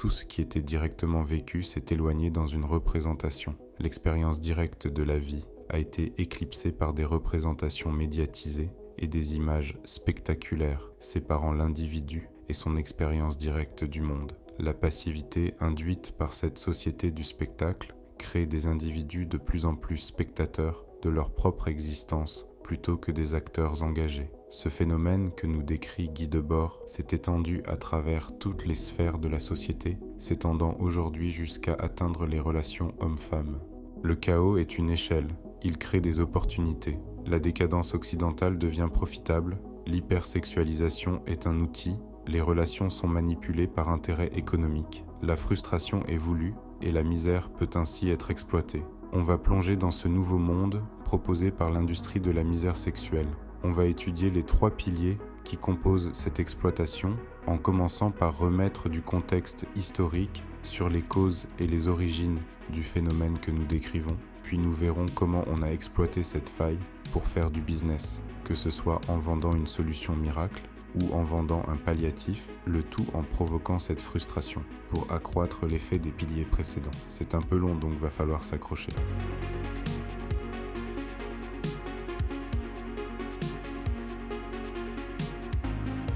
Tout ce qui était directement vécu s'est éloigné dans une représentation. L'expérience directe de la vie a été éclipsée par des représentations médiatisées et des images spectaculaires séparant l'individu et son expérience directe du monde. La passivité induite par cette société du spectacle crée des individus de plus en plus spectateurs de leur propre existence plutôt que des acteurs engagés. Ce phénomène que nous décrit Guy Debord s'est étendu à travers toutes les sphères de la société, s'étendant aujourd'hui jusqu'à atteindre les relations hommes-femmes. Le chaos est une échelle, il crée des opportunités. La décadence occidentale devient profitable, l'hypersexualisation est un outil, les relations sont manipulées par intérêt économique, la frustration est voulue et la misère peut ainsi être exploitée. On va plonger dans ce nouveau monde proposé par l'industrie de la misère sexuelle. On va étudier les 3 piliers qui composent cette exploitation, en commençant par remettre du contexte historique sur les causes et les origines du phénomène que nous décrivons. Puis nous verrons comment on a exploité cette faille pour faire du business, que ce soit en vendant une solution miracle ou en vendant un palliatif, le tout en provoquant cette frustration pour accroître l'effet des piliers précédents. C'est un peu long donc va falloir s'accrocher.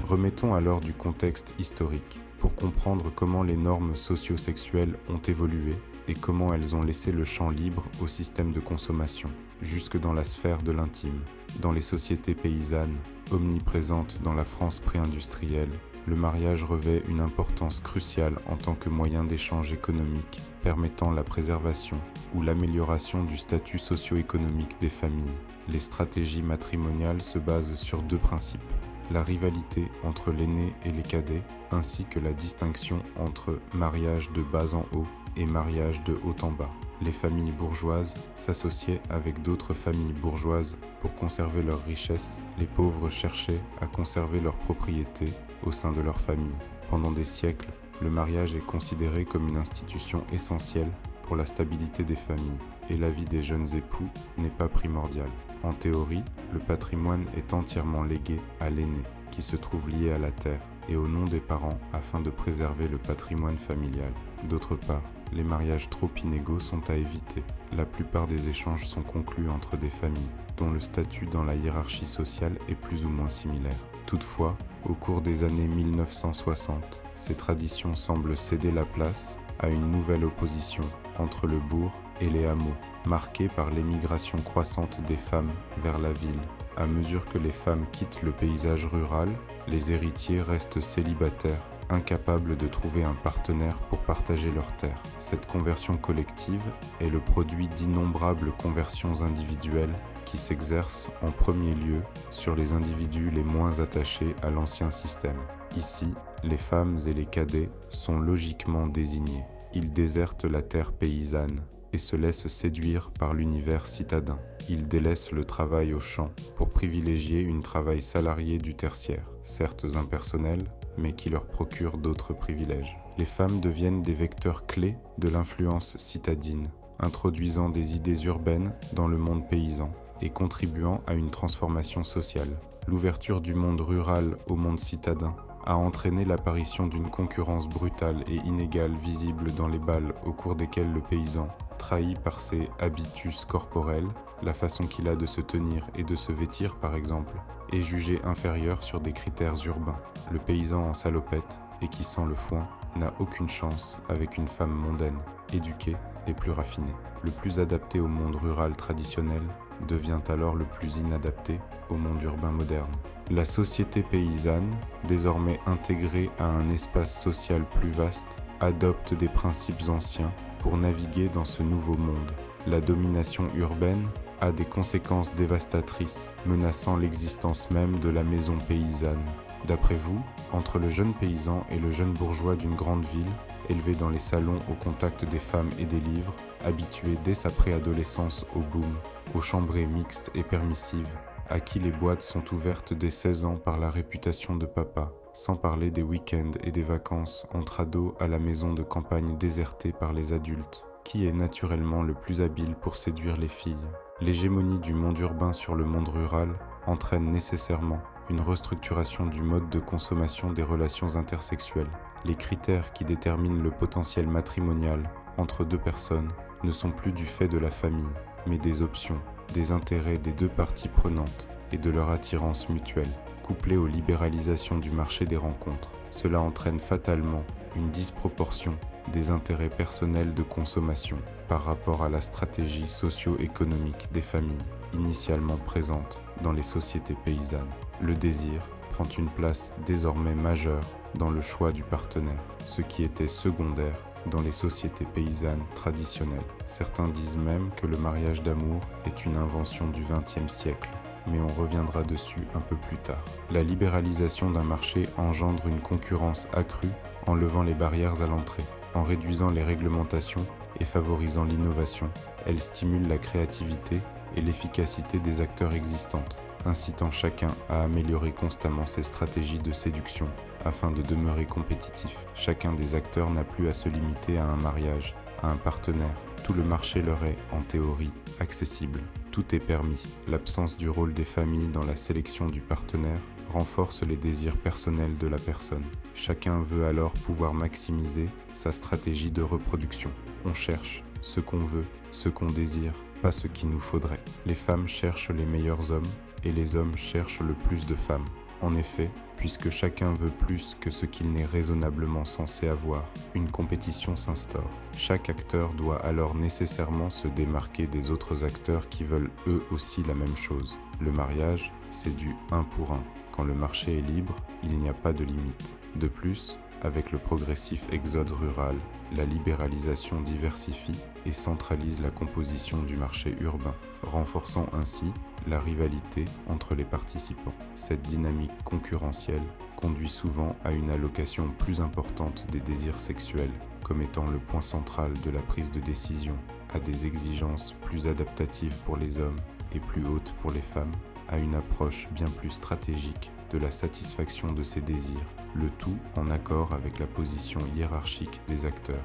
Remettons alors du contexte historique pour comprendre comment les normes socio-sexuelles ont évolué et comment elles ont laissé le champ libre au système de consommation, jusque dans la sphère de l'intime. Dans les sociétés paysannes, omniprésentes dans la France pré-industrielle, le mariage revêt une importance cruciale en tant que moyen d'échange économique, permettant la préservation ou l'amélioration du statut socio-économique des familles. Les stratégies matrimoniales se basent sur 2 principes. La rivalité entre l'aîné et les cadets, ainsi que la distinction entre mariage de bas en haut et mariage de haut en bas. Les familles bourgeoises s'associaient avec d'autres familles bourgeoises pour conserver leurs richesses. Les pauvres cherchaient à conserver leurs propriétés au sein de leur famille. Pendant des siècles, le mariage est considéré comme une institution essentielle pour la stabilité des familles, et la vie des jeunes époux n'est pas primordiale. En théorie, le patrimoine est entièrement légué à l'aîné, qui se trouve lié à la terre, et au nom des parents afin de préserver le patrimoine familial. D'autre part, les mariages trop inégaux sont à éviter. La plupart des échanges sont conclus entre des familles, dont le statut dans la hiérarchie sociale est plus ou moins similaire. Toutefois, au cours des années 1960, ces traditions semblent céder la place à une nouvelle opposition entre le bourg et les hameaux, marquée par l'émigration croissante des femmes vers la ville. À mesure que les femmes quittent le paysage rural, les héritiers restent célibataires, incapables de trouver un partenaire pour partager leurs terres. Cette conversion collective est le produit d'innombrables conversions individuelles qui s'exercent en premier lieu sur les individus les moins attachés à l'ancien système. Ici, les femmes et les cadets sont logiquement désignés. Ils désertent la terre paysanne et se laissent séduire par l'univers citadin. Ils délaissent le travail au champ pour privilégier un travail salarié du tertiaire, certes impersonnel, mais qui leur procure d'autres privilèges. Les femmes deviennent des vecteurs clés de l'influence citadine, introduisant des idées urbaines dans le monde paysan et contribuant à une transformation sociale. L'ouverture du monde rural au monde citadin a entraîné l'apparition d'une concurrence brutale et inégale visible dans les bals au cours desquels le paysan, trahi par ses habitus corporels, la façon qu'il a de se tenir et de se vêtir par exemple, est jugé inférieur sur des critères urbains. Le paysan en salopette et qui sent le foin n'a aucune chance avec une femme mondaine, éduquée et plus raffinée. Le plus adapté au monde rural traditionnel devient alors le plus inadapté au monde urbain moderne. La société paysanne, désormais intégrée à un espace social plus vaste, adopte des principes anciens pour naviguer dans ce nouveau monde. La domination urbaine a des conséquences dévastatrices, menaçant l'existence même de la maison paysanne. D'après vous, entre le jeune paysan et le jeune bourgeois d'une grande ville, élevé dans les salons au contact des femmes et des livres, habitué dès sa préadolescence au boom, aux chambrées mixtes et permissives, à qui les boîtes sont ouvertes dès 16 ans par la réputation de papa, sans parler des week-ends et des vacances entre ados à la maison de campagne désertée par les adultes, qui est naturellement le plus habile pour séduire les filles. L'hégémonie du monde urbain sur le monde rural entraîne nécessairement une restructuration du mode de consommation des relations intersexuelles. Les critères qui déterminent le potentiel matrimonial entre deux personnes ne sont plus du fait de la famille, mais des options, des intérêts des deux parties prenantes et de leur attirance mutuelle. Couplée aux libéralisations du marché des rencontres, cela entraîne fatalement une disproportion des intérêts personnels de consommation par rapport à la stratégie socio-économique des familles initialement présentes dans les sociétés paysannes. Le désir prend une place désormais majeure dans le choix du partenaire, ce qui était secondaire dans les sociétés paysannes traditionnelles. Certains disent même que le mariage d'amour est une invention du XXe siècle, mais on reviendra dessus un peu plus tard. La libéralisation d'un marché engendre une concurrence accrue en levant les barrières à l'entrée, en réduisant les réglementations et favorisant l'innovation. Elle stimule la créativité et l'efficacité des acteurs existantes, incitant chacun à améliorer constamment ses stratégies de séduction afin de demeurer compétitif. Chacun des acteurs n'a plus à se limiter à un mariage, à un partenaire. Tout le marché leur est, en théorie, accessible. Tout est permis. L'absence du rôle des familles dans la sélection du partenaire renforce les désirs personnels de la personne. Chacun veut alors pouvoir maximiser sa stratégie de reproduction. On cherche ce qu'on veut, ce qu'on désire, pas ce qu'il nous faudrait. Les femmes cherchent les meilleurs hommes et les hommes cherchent le plus de femmes. En effet, puisque chacun veut plus que ce qu'il n'est raisonnablement censé avoir, une compétition s'instaure. Chaque acteur doit alors nécessairement se démarquer des autres acteurs qui veulent eux aussi la même chose. Le mariage, c'est du 1 pour 1. Quand le marché est libre, il n'y a pas de limite. De plus, avec le progressif exode rural, la libéralisation diversifie et centralise la composition du marché urbain, renforçant ainsi la rivalité entre les participants. Cette dynamique concurrentielle conduit souvent à une allocation plus importante des désirs sexuels comme étant le point central de la prise de décision, à des exigences plus adaptatives pour les hommes et plus hautes pour les femmes, à une approche bien plus stratégique de la satisfaction de ces désirs, le tout en accord avec la position hiérarchique des acteurs.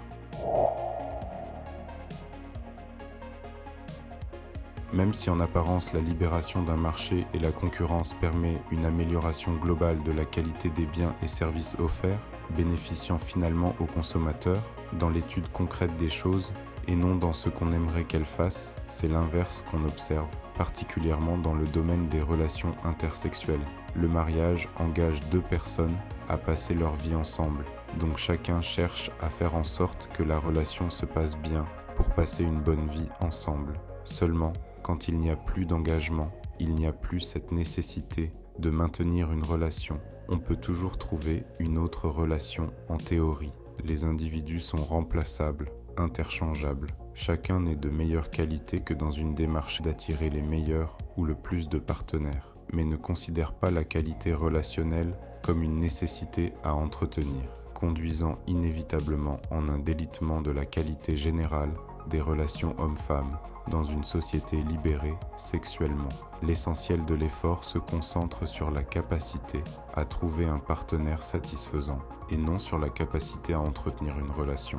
Même si en apparence la libération d'un marché et la concurrence permet une amélioration globale de la qualité des biens et services offerts, bénéficiant finalement aux consommateurs, dans l'étude concrète des choses et non dans ce qu'on aimerait qu'elles fassent, c'est l'inverse qu'on observe, particulièrement dans le domaine des relations intersexuelles. Le mariage engage deux personnes à passer leur vie ensemble, donc chacun cherche à faire en sorte que la relation se passe bien pour passer une bonne vie ensemble. Seulement, quand il n'y a plus d'engagement, il n'y a plus cette nécessité de maintenir une relation. On peut toujours trouver une autre relation en théorie. Les individus sont remplaçables, interchangeables. Chacun n'est de meilleure qualité que dans une démarche d'attirer les meilleurs ou le plus de partenaires, mais ne considère pas la qualité relationnelle comme une nécessité à entretenir, conduisant inévitablement en un délitement de la qualité générale des relations hommes-femmes dans une société libérée sexuellement. L'essentiel de l'effort se concentre sur la capacité à trouver un partenaire satisfaisant et non sur la capacité à entretenir une relation.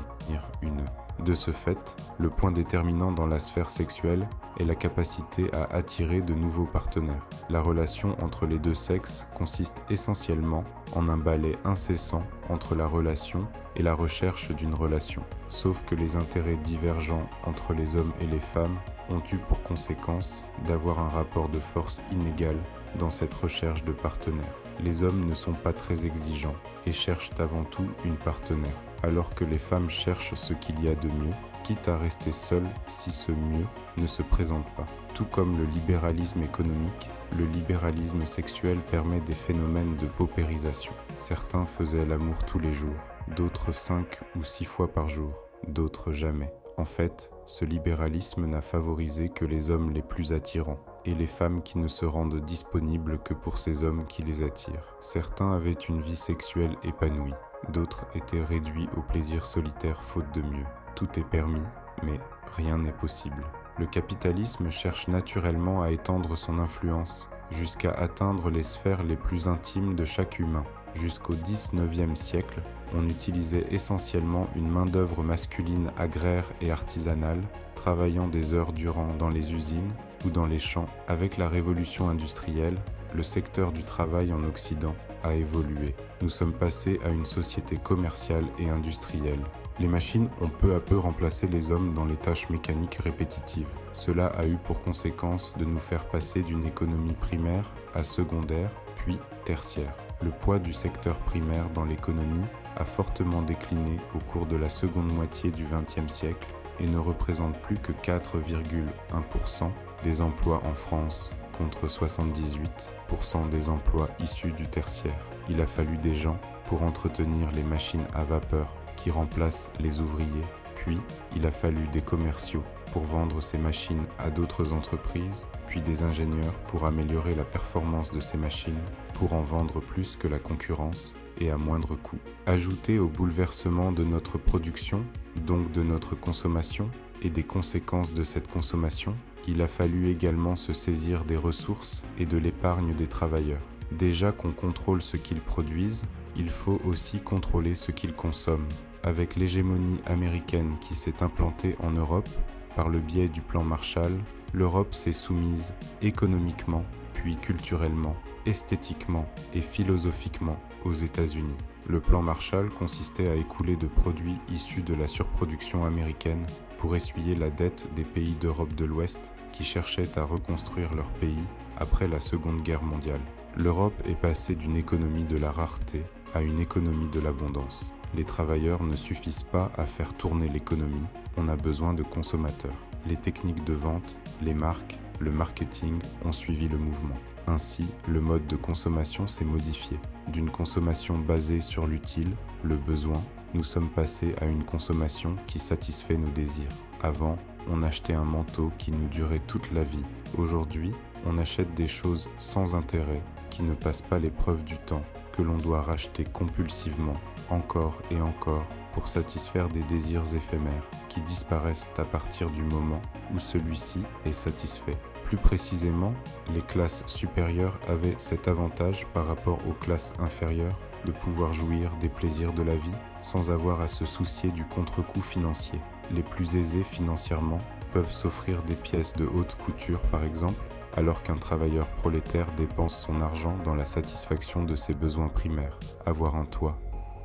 De ce fait, le point déterminant dans la sphère sexuelle est la capacité à attirer de nouveaux partenaires. La relation entre les deux sexes consiste essentiellement en un balai incessant entre la relation et la recherche d'une relation. Sauf que les intérêts divergents entre les hommes et les femmes ont eu pour conséquence d'avoir un rapport de force inégal dans cette recherche de partenaires. Les hommes ne sont pas très exigeants et cherchent avant tout une partenaire, alors que les femmes cherchent ce qu'il y a de mieux, quitte à rester seules si ce mieux ne se présente pas. Tout comme le libéralisme économique, le libéralisme sexuel permet des phénomènes de paupérisation. Certains faisaient l'amour tous les jours, d'autres 5 ou 6 fois par jour, d'autres jamais. En fait, ce libéralisme n'a favorisé que les hommes les plus attirants et les femmes qui ne se rendent disponibles que pour ces hommes qui les attirent. Certains avaient une vie sexuelle épanouie, d'autres étaient réduits au plaisir solitaire faute de mieux. Tout est permis, mais rien n'est possible. Le capitalisme cherche naturellement à étendre son influence jusqu'à atteindre les sphères les plus intimes de chaque humain. Jusqu'au XIXe siècle, on utilisait essentiellement une main-d'œuvre masculine agraire et artisanale, travaillant des heures durant dans les usines ou dans les champs. Avec la révolution industrielle, le secteur du travail en Occident a évolué. Nous sommes passés à une société commerciale et industrielle. Les machines ont peu à peu remplacé les hommes dans les tâches mécaniques répétitives. Cela a eu pour conséquence de nous faire passer d'une économie primaire à secondaire, puis tertiaire. Le poids du secteur primaire dans l'économie a fortement décliné au cours de la seconde moitié du XXe siècle et ne représente plus que 4,1% des emplois en France, contre 78% des emplois issus du tertiaire. Il a fallu des gens pour entretenir les machines à vapeur qui remplacent les ouvriers, puis il a fallu des commerciaux pour vendre ces machines à d'autres entreprises, puis des ingénieurs pour améliorer la performance de ces machines, pour en vendre plus que la concurrence et à moindre coût. Ajouté au bouleversement de notre production, donc de notre consommation, et des conséquences de cette consommation, il a fallu également se saisir des ressources et de l'épargne des travailleurs. Déjà qu'on contrôle ce qu'ils produisent, il faut aussi contrôler ce qu'ils consomment. Avec l'hégémonie américaine qui s'est implantée en Europe, par le biais du plan Marshall, l'Europe s'est soumise économiquement, puis culturellement, esthétiquement et philosophiquement aux États-Unis. Le plan Marshall consistait à écouler de produits issus de la surproduction américaine pour essuyer la dette des pays d'Europe de l'Ouest qui cherchaient à reconstruire leur pays après la Seconde Guerre mondiale. L'Europe est passée d'une économie de la rareté à une économie de l'abondance. Les travailleurs ne suffisent pas à faire tourner l'économie, on a besoin de consommateurs. Les techniques de vente, les marques, le marketing ont suivi le mouvement. Ainsi, le mode de consommation s'est modifié. D'une consommation basée sur l'utile, le besoin, nous sommes passés à une consommation qui satisfait nos désirs. Avant, on achetait un manteau qui nous durait toute la vie. Aujourd'hui, on achète des choses sans intérêt, qui ne passent pas l'épreuve du temps, que l'on doit racheter compulsivement, encore et encore, pour satisfaire des désirs éphémères, qui disparaissent à partir du moment où celui-ci est satisfait. Plus précisément, les classes supérieures avaient cet avantage par rapport aux classes inférieures de pouvoir jouir des plaisirs de la vie sans avoir à se soucier du contre-coup financier. Les plus aisés financièrement peuvent s'offrir des pièces de haute couture par exemple, alors qu'un travailleur prolétaire dépense son argent dans la satisfaction de ses besoins primaires, avoir un toit,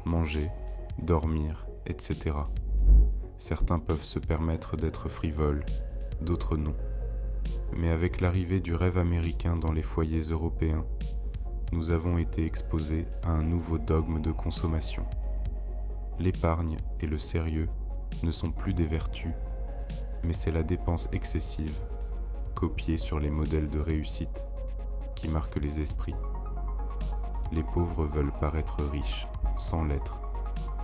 manger, dormir, etc. Certains peuvent se permettre d'être frivoles, d'autres non. Mais avec l'arrivée du rêve américain dans les foyers européens, nous avons été exposés à un nouveau dogme de consommation. L'épargne et le sérieux ne sont plus des vertus, mais c'est la dépense excessive, copiée sur les modèles de réussite, qui marquent les esprits. Les pauvres veulent paraître riches, sans l'être,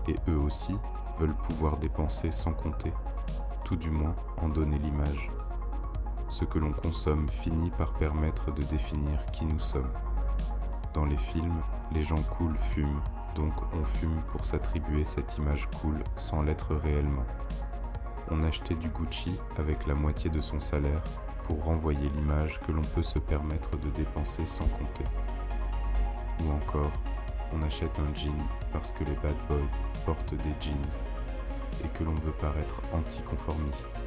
et eux aussi veulent pouvoir dépenser sans compter, tout du moins en donner l'image. Ce que l'on consomme finit par permettre de définir qui nous sommes. Dans les films, les gens cool fument, donc on fume pour s'attribuer cette image cool sans l'être réellement. On achetait du Gucci avec la moitié de son salaire pour renvoyer l'image que l'on peut se permettre de dépenser sans compter. Ou encore, on achète un jean parce que les bad boys portent des jeans et que l'on veut paraître anticonformiste.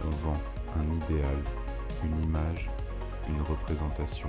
On vend un idéal, une image, une représentation,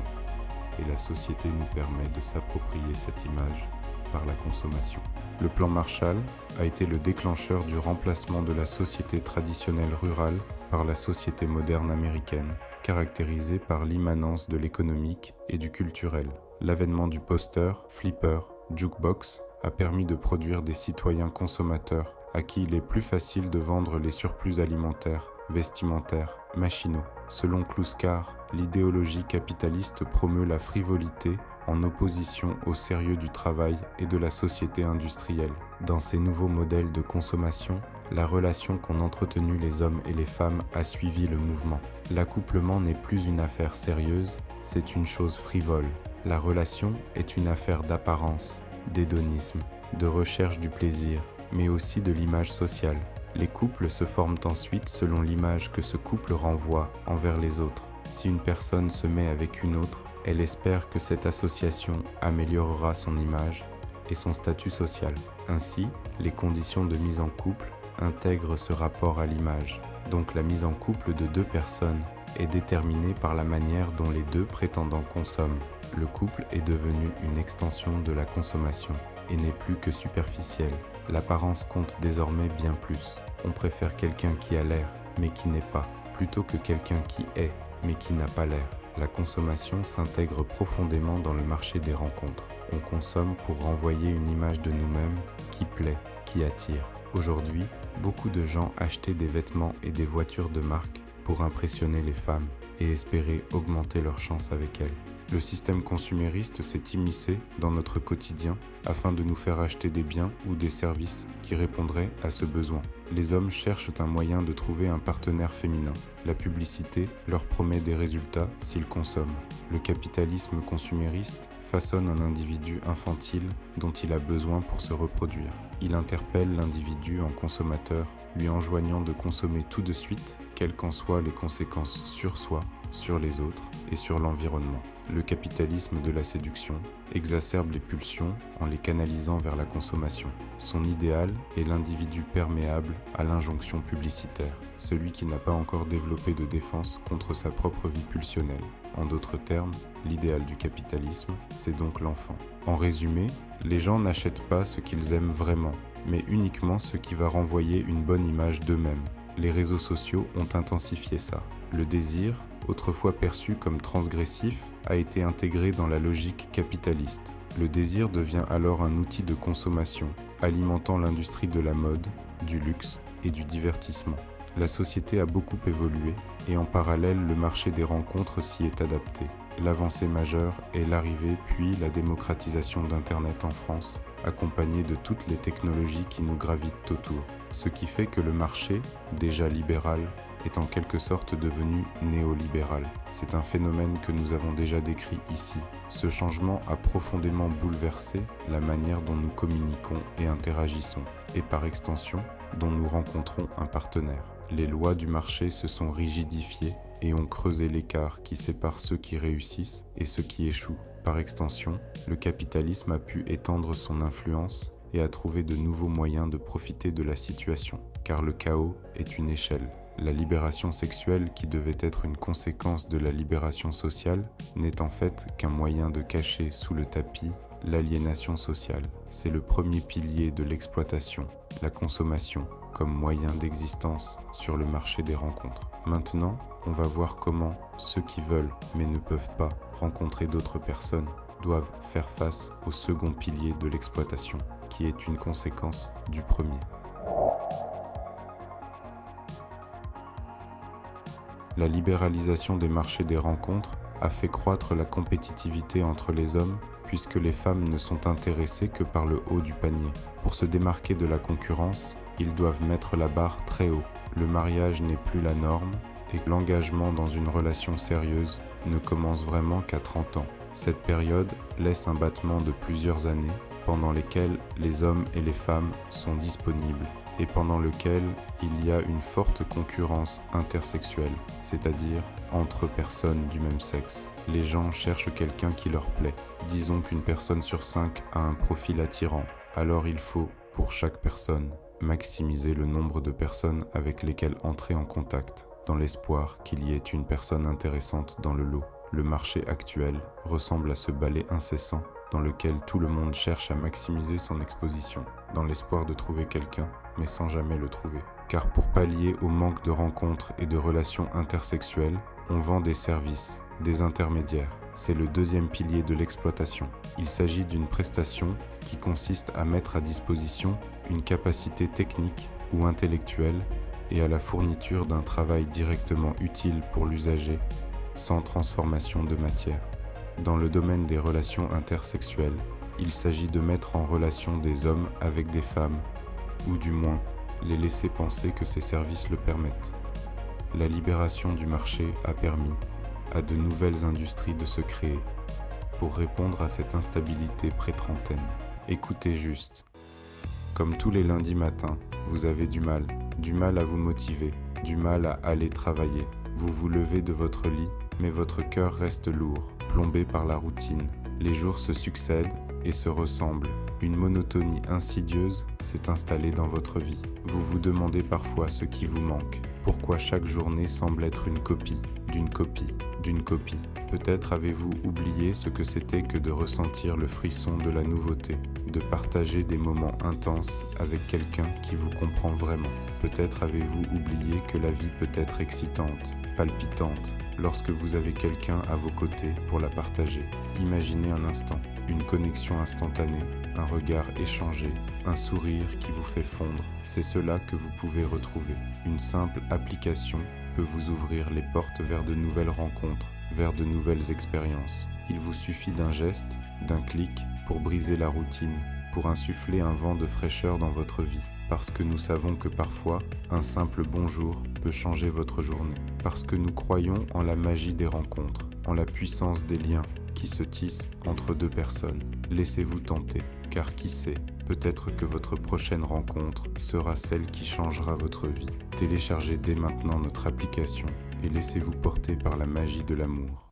et la société nous permet de s'approprier cette image par la consommation. Le plan Marshall a été le déclencheur du remplacement de la société traditionnelle rurale par la société moderne américaine, caractérisée par l'immanence de l'économique et du culturel. L'avènement du poster, flipper, jukebox a permis de produire des citoyens consommateurs à qui il est plus facile de vendre les surplus alimentaires, vestimentaires, machinaux. Selon Kluskar, l'idéologie capitaliste promeut la frivolité en opposition au sérieux du travail et de la société industrielle. Dans ces nouveaux modèles de consommation, la relation qu'ont entretenue les hommes et les femmes a suivi le mouvement. L'accouplement n'est plus une affaire sérieuse, c'est une chose frivole. La relation est une affaire d'apparence, d'hédonisme, de recherche du plaisir, mais aussi de l'image sociale. Les couples se forment ensuite selon l'image que ce couple renvoie envers les autres. Si une personne se met avec une autre, elle espère que cette association améliorera son image et son statut social. Ainsi, les conditions de mise en couple intègrent ce rapport à l'image. Donc la mise en couple de deux personnes est déterminée par la manière dont les deux prétendants consomment. Le couple est devenu une extension de la consommation et n'est plus que superficiel. L'apparence compte désormais bien plus. On préfère quelqu'un qui a l'air, mais qui n'est pas, plutôt que quelqu'un qui est, mais qui n'a pas l'air. La consommation s'intègre profondément dans le marché des rencontres. On consomme pour renvoyer une image de nous-mêmes qui plaît, qui attire. Aujourd'hui, beaucoup de gens achetaient des vêtements et des voitures de marque pour impressionner les femmes et espérer augmenter leurs chances avec elles. Le système consumériste s'est immiscé dans notre quotidien afin de nous faire acheter des biens ou des services qui répondraient à ce besoin. Les hommes cherchent un moyen de trouver un partenaire féminin. La publicité leur promet des résultats s'ils consomment. Le capitalisme consumériste façonne un individu infantile dont il a besoin pour se reproduire. Il interpelle l'individu en consommateur, lui enjoignant de consommer tout de suite, quelles qu'en soient les conséquences sur soi, sur les autres et sur l'environnement. Le capitalisme de la séduction exacerbe les pulsions en les canalisant vers la consommation. Son idéal est l'individu perméable à l'injonction publicitaire, celui qui n'a pas encore développé de défense contre sa propre vie pulsionnelle. En d'autres termes, l'idéal du capitalisme, c'est donc l'enfant. En résumé, les gens n'achètent pas ce qu'ils aiment vraiment, mais uniquement ce qui va renvoyer une bonne image d'eux-mêmes. Les réseaux sociaux ont intensifié ça. Le désir, autrefois perçu comme transgressif, a été intégré dans la logique capitaliste. Le désir devient alors un outil de consommation, alimentant l'industrie de la mode, du luxe et du divertissement. La société a beaucoup évolué et en parallèle, le marché des rencontres s'y est adapté. L'avancée majeure est l'arrivée puis la démocratisation d'Internet en France, accompagnée de toutes les technologies qui nous gravitent autour. Ce qui fait que le marché, déjà libéral, est en quelque sorte devenu néolibéral. C'est un phénomène que nous avons déjà décrit ici. Ce changement a profondément bouleversé la manière dont nous communiquons et interagissons, et par extension, dont nous rencontrons un partenaire. Les lois du marché se sont rigidifiées et ont creusé l'écart qui sépare ceux qui réussissent et ceux qui échouent. Par extension, le capitalisme a pu étendre son influence et a trouvé de nouveaux moyens de profiter de la situation, car le chaos est une échelle. La libération sexuelle, qui devait être une conséquence de la libération sociale, n'est en fait qu'un moyen de cacher sous le tapis l'aliénation sociale. C'est le premier pilier de l'exploitation, la consommation, comme moyen d'existence sur le marché des rencontres. Maintenant, on va voir comment ceux qui veulent mais ne peuvent pas rencontrer d'autres personnes doivent faire face au second pilier de l'exploitation, qui est une conséquence du premier. La libéralisation des marchés des rencontres a fait croître la compétitivité entre les hommes puisque les femmes ne sont intéressées que par le haut du panier. Pour se démarquer de la concurrence, ils doivent mettre la barre très haut. Le mariage n'est plus la norme et l'engagement dans une relation sérieuse ne commence vraiment qu'à 30 ans. Cette période laisse un battement de plusieurs années pendant lesquelles les hommes et les femmes sont disponibles et pendant lequel il y a une forte concurrence intersexuelle, c'est-à-dire entre personnes du même sexe. Les gens cherchent quelqu'un qui leur plaît. Disons qu'une personne sur 5 a un profil attirant, alors il faut, pour chaque personne, maximiser le nombre de personnes avec lesquelles entrer en contact, dans l'espoir qu'il y ait une personne intéressante dans le lot. Le marché actuel ressemble à ce balai incessant dans lequel tout le monde cherche à maximiser son exposition, dans l'espoir de trouver quelqu'un, mais sans jamais le trouver. Car pour pallier au manque de rencontres et de relations intersexuelles, on vend des services, des intermédiaires. C'est le deuxième pilier de l'exploitation. Il s'agit d'une prestation qui consiste à mettre à disposition une capacité technique ou intellectuelle et à la fourniture d'un travail directement utile pour l'usager, sans transformation de matière. Dans le domaine des relations intersexuelles, il s'agit de mettre en relation des hommes avec des femmes, ou du moins les laisser penser que ces services le permettent. La libération du marché a permis à de nouvelles industries de se créer pour répondre à cette instabilité pré-trentaine. Écoutez juste. Comme tous les lundis matins, vous avez du mal à vous motiver, du mal à aller travailler. Vous vous levez de votre lit mais votre cœur reste lourd, plombé par la routine. Les jours se succèdent et se ressemblent. Une monotonie insidieuse s'est installée dans votre vie. Vous vous demandez parfois ce qui vous manque. Pourquoi chaque journée semble être une copie, d'une copie, d'une copie. Peut-être avez-vous oublié ce que c'était que de ressentir le frisson de la nouveauté, de partager des moments intenses avec quelqu'un qui vous comprend vraiment. Peut-être avez-vous oublié que la vie peut être excitante, palpitante, lorsque vous avez quelqu'un à vos côtés pour la partager. Imaginez un instant, une connexion instantanée, un regard échangé, un sourire qui vous fait fondre. C'est cela que vous pouvez retrouver. Une simple application peut vous ouvrir les portes vers de nouvelles rencontres, vers de nouvelles expériences. Il vous suffit d'un geste, d'un clic pour briser la routine, pour insuffler un vent de fraîcheur dans votre vie. Parce que nous savons que parfois, un simple bonjour peut changer votre journée. Parce que nous croyons en la magie des rencontres, en la puissance des liens qui se tissent entre deux personnes. Laissez-vous tenter, car qui sait, peut-être que votre prochaine rencontre sera celle qui changera votre vie. Téléchargez dès maintenant notre application et laissez-vous porter par la magie de l'amour.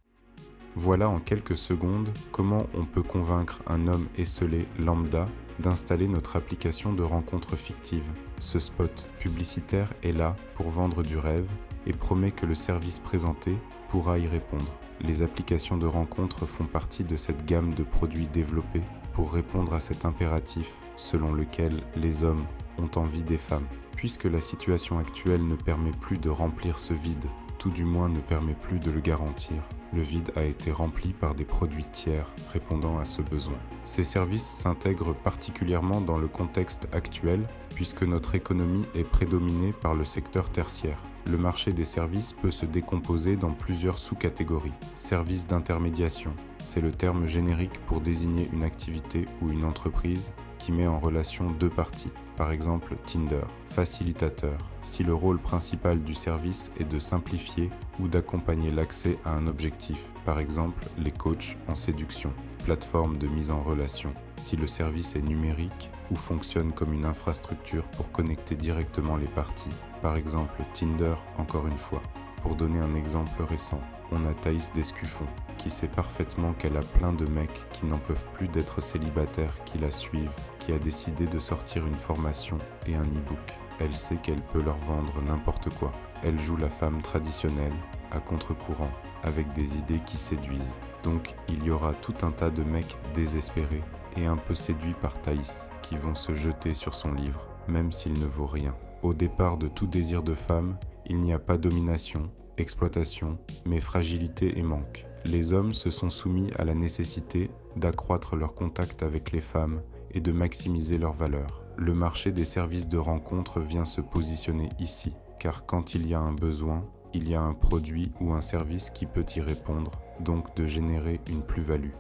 Voilà en quelques secondes comment on peut convaincre un homme esseulé lambda d'installer notre application de rencontres fictives. Ce spot publicitaire est là pour vendre du rêve et promet que le service présenté pourra y répondre. Les applications de rencontres font partie de cette gamme de produits développés pour répondre à cet impératif selon lequel les hommes ont envie des femmes. Puisque la situation actuelle ne permet plus de remplir ce vide, tout du moins ne permet plus de le garantir, le vide a été rempli par des produits tiers répondant à ce besoin. Ces services s'intègrent particulièrement dans le contexte actuel puisque notre économie est prédominée par le secteur tertiaire. Le marché des services peut se décomposer dans plusieurs sous-catégories. Services d'intermédiation, c'est le terme générique pour désigner une activité ou une entreprise qui met en relation deux parties. Par exemple, Tinder, facilitateur, si le rôle principal du service est de simplifier ou d'accompagner l'accès à un objectif, par exemple les coachs en séduction, plateforme de mise en relation, si le service est numérique ou fonctionne comme une infrastructure pour connecter directement les parties, par exemple Tinder encore une fois. Pour donner un exemple récent, on a Thaïs Descuffon, qui sait parfaitement qu'elle a plein de mecs qui n'en peuvent plus d'être célibataires qui la suivent, qui a décidé de sortir une formation et un e-book. Elle sait qu'elle peut leur vendre n'importe quoi. Elle joue la femme traditionnelle, à contre-courant, avec des idées qui séduisent. Donc il y aura tout un tas de mecs désespérés et un peu séduits par Thaïs, qui vont se jeter sur son livre, même s'il ne vaut rien. Au départ de tout désir de femme, il n'y a pas domination, exploitation, mais fragilité et manque. Les hommes se sont soumis à la nécessité d'accroître leur contact avec les femmes et de maximiser leur valeur. Le marché des services de rencontre vient se positionner ici, car quand il y a un besoin, il y a un produit ou un service qui peut y répondre, donc de générer une plus-value.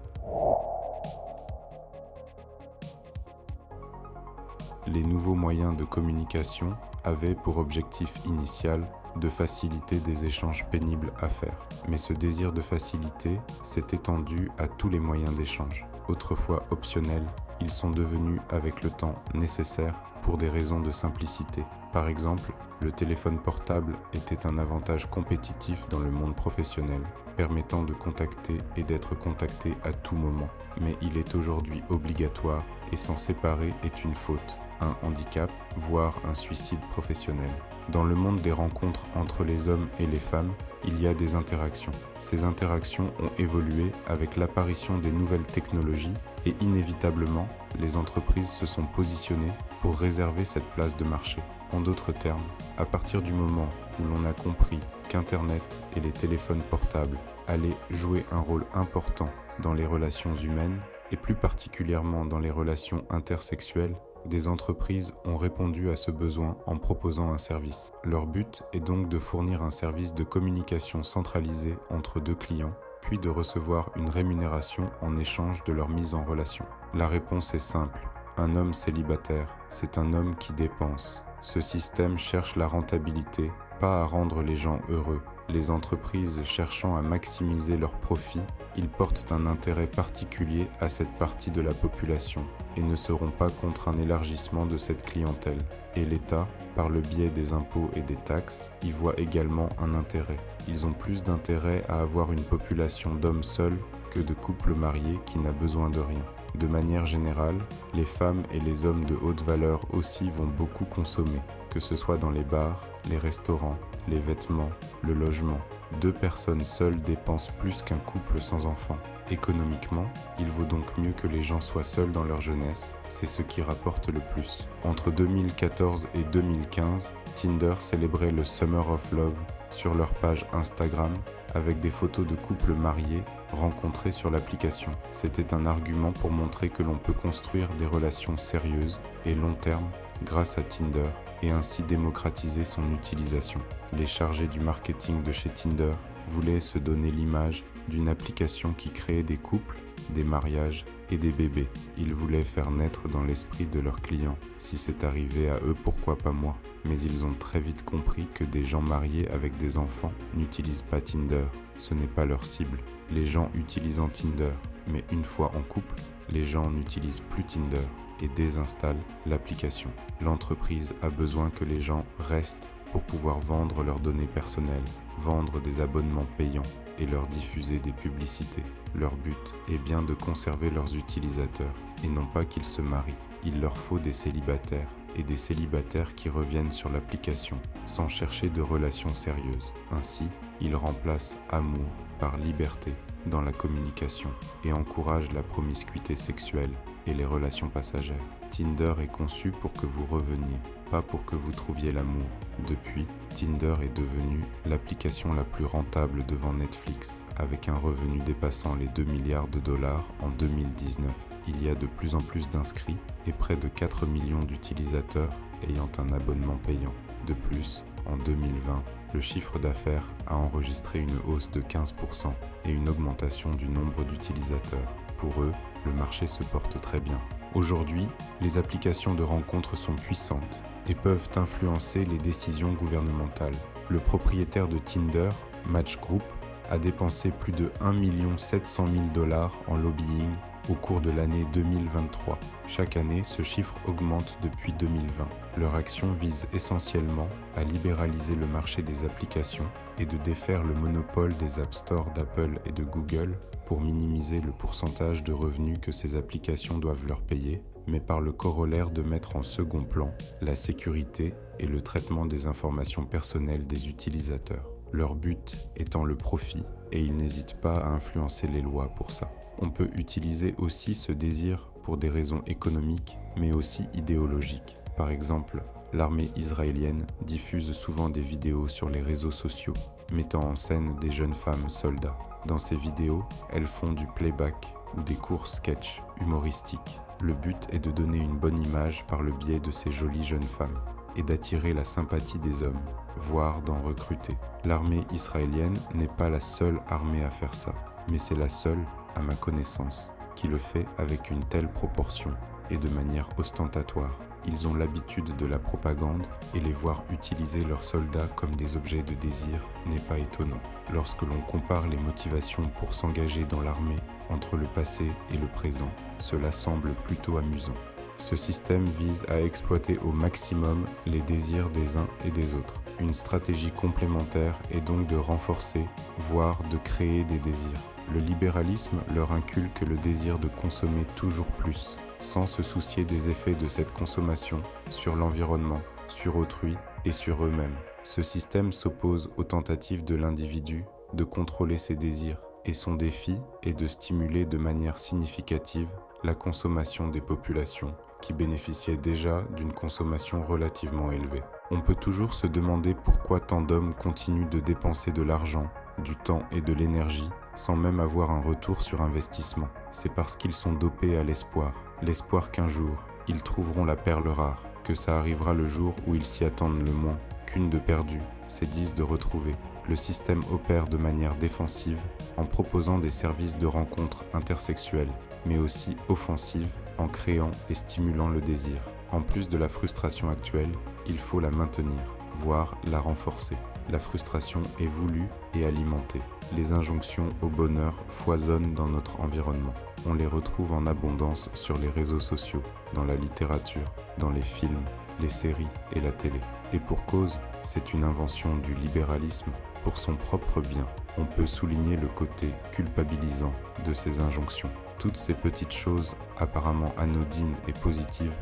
Les nouveaux moyens de communication avaient pour objectif initial de faciliter des échanges pénibles à faire. Mais ce désir de facilité s'est étendu à tous les moyens d'échange. Autrefois optionnels, ils sont devenus avec le temps nécessaires pour des raisons de simplicité. Par exemple, le téléphone portable était un avantage compétitif dans le monde professionnel, permettant de contacter et d'être contacté à tout moment. Mais il est aujourd'hui obligatoire et s'en séparer est une faute, un handicap, voire un suicide professionnel. Dans le monde des rencontres entre les hommes et les femmes, il y a des interactions. Ces interactions ont évolué avec l'apparition des nouvelles technologies et inévitablement, les entreprises se sont positionnées pour réserver cette place de marché. En d'autres termes, à partir du moment où l'on a compris qu'Internet et les téléphones portables allaient jouer un rôle important dans les relations humaines, et plus particulièrement dans les relations intersexuelles, des entreprises ont répondu à ce besoin en proposant un service. Leur but est donc de fournir un service de communication centralisé entre deux clients, puis de recevoir une rémunération en échange de leur mise en relation. La réponse est simple. Un homme célibataire, c'est un homme qui dépense. Ce système cherche la rentabilité, pas à rendre les gens heureux. Les entreprises cherchant à maximiser leurs profits, ils portent un intérêt particulier à cette partie de la population et ne seront pas contre un élargissement de cette clientèle. Et l'État, par le biais des impôts et des taxes, y voit également un intérêt. Ils ont plus d'intérêt à avoir une population d'hommes seuls que de couples mariés qui n'a besoin de rien. De manière générale, les femmes et les hommes de haute valeur aussi vont beaucoup consommer, que ce soit dans les bars, les restaurants, les vêtements, le logement. 2 personnes seules dépensent plus qu'un couple sans enfants. Économiquement, il vaut donc mieux que les gens soient seuls dans leur jeunesse, c'est ce qui rapporte le plus. Entre 2014 et 2015, Tinder célébrait le Summer of Love sur leur page Instagram avec des photos de couples mariés rencontrés sur l'application. C'était un argument pour montrer que l'on peut construire des relations sérieuses et long terme grâce à Tinder et ainsi démocratiser son utilisation. Les chargés du marketing de chez Tinder voulaient se donner l'image d'une application qui créait des couples, des mariages et des bébés. Ils voulaient faire naître dans l'esprit de leurs clients. Si c'est arrivé à eux, pourquoi pas moi? Mais ils ont très vite compris que des gens mariés avec des enfants n'utilisent pas Tinder. Ce n'est pas leur cible. Les gens utilisant Tinder, mais une fois en couple, les gens n'utilisent plus Tinder et désinstallent l'application. L'entreprise a besoin que les gens restent pour pouvoir vendre leurs données personnelles, vendre des abonnements payants et leur diffuser des publicités. Leur but est bien de conserver leurs utilisateurs et non pas qu'ils se marient. Il leur faut des célibataires et des célibataires qui reviennent sur l'application sans chercher de relations sérieuses. Ainsi, ils remplacent amour par liberté dans la communication et encouragent la promiscuité sexuelle et les relations passagères. Tinder est conçu pour que vous reveniez, pas pour que vous trouviez l'amour. Depuis, Tinder est devenu l'application la plus rentable devant Netflix, avec un revenu dépassant les 2 milliards de dollars en 2019. Il y a de plus en plus d'inscrits et près de 4 millions d'utilisateurs ayant un abonnement payant. De plus, en 2020, le chiffre d'affaires a enregistré une hausse de 15% et une augmentation du nombre d'utilisateurs. Pour eux, le marché se porte très bien. Aujourd'hui, les applications de rencontres sont puissantes et peuvent influencer les décisions gouvernementales. Le propriétaire de Tinder, Match Group, a dépensé plus de 1 700 000 $ en lobbying au cours de l'année 2023. Chaque année, ce chiffre augmente depuis 2020. Leur action vise essentiellement à libéraliser le marché des applications et de défaire le monopole des App Store d'Apple et de Google pour minimiser le pourcentage de revenus que ces applications doivent leur payer, mais par le corollaire de mettre en second plan la sécurité et le traitement des informations personnelles des utilisateurs. Leur but étant le profit, et ils n'hésitent pas à influencer les lois pour ça. On peut utiliser aussi ce désir pour des raisons économiques, mais aussi idéologiques. Par exemple, l'armée israélienne diffuse souvent des vidéos sur les réseaux sociaux, mettant en scène des jeunes femmes soldats. Dans ces vidéos, elles font du playback ou des courts sketchs humoristiques. Le but est de donner une bonne image par le biais de ces jolies jeunes femmes et d'attirer la sympathie des hommes, voire d'en recruter. L'armée israélienne n'est pas la seule armée à faire ça, mais c'est la seule, à ma connaissance, qui le fait avec une telle proportion et de manière ostentatoire. Ils ont l'habitude de la propagande et les voir utiliser leurs soldats comme des objets de désir n'est pas étonnant. Lorsque l'on compare les motivations pour s'engager dans l'armée entre le passé et le présent, cela semble plutôt amusant. Ce système vise à exploiter au maximum les désirs des uns et des autres. Une stratégie complémentaire est donc de renforcer, voire de créer des désirs. Le libéralisme leur inculque le désir de consommer toujours plus, sans se soucier des effets de cette consommation sur l'environnement, sur autrui et sur eux-mêmes. Ce système s'oppose aux tentatives de l'individu de contrôler ses désirs, et son défi est de stimuler de manière significative la consommation des populations qui bénéficiaient déjà d'une consommation relativement élevée. On peut toujours se demander pourquoi tant d'hommes continuent de dépenser de l'argent, du temps et de l'énergie sans même avoir un retour sur investissement. C'est parce qu'ils sont dopés à l'espoir qu'un jour, ils trouveront la perle rare, que ça arrivera le jour où ils s'y attendent le moins, qu'une de perdue, c'est 10 de retrouvée. Le système opère de manière défensive en proposant des services de rencontres intersexuelles, mais aussi offensive en créant et stimulant le désir. En plus de la frustration actuelle, il faut la maintenir, voire la renforcer. La frustration est voulue et alimentée. Les injonctions au bonheur foisonnent dans notre environnement. On les retrouve en abondance sur les réseaux sociaux, dans la littérature, dans les films, les séries et la télé. Et pour cause, c'est une invention du libéralisme pour son propre bien. On peut souligner le côté culpabilisant de ces injonctions. Toutes ces petites choses apparemment anodines et positives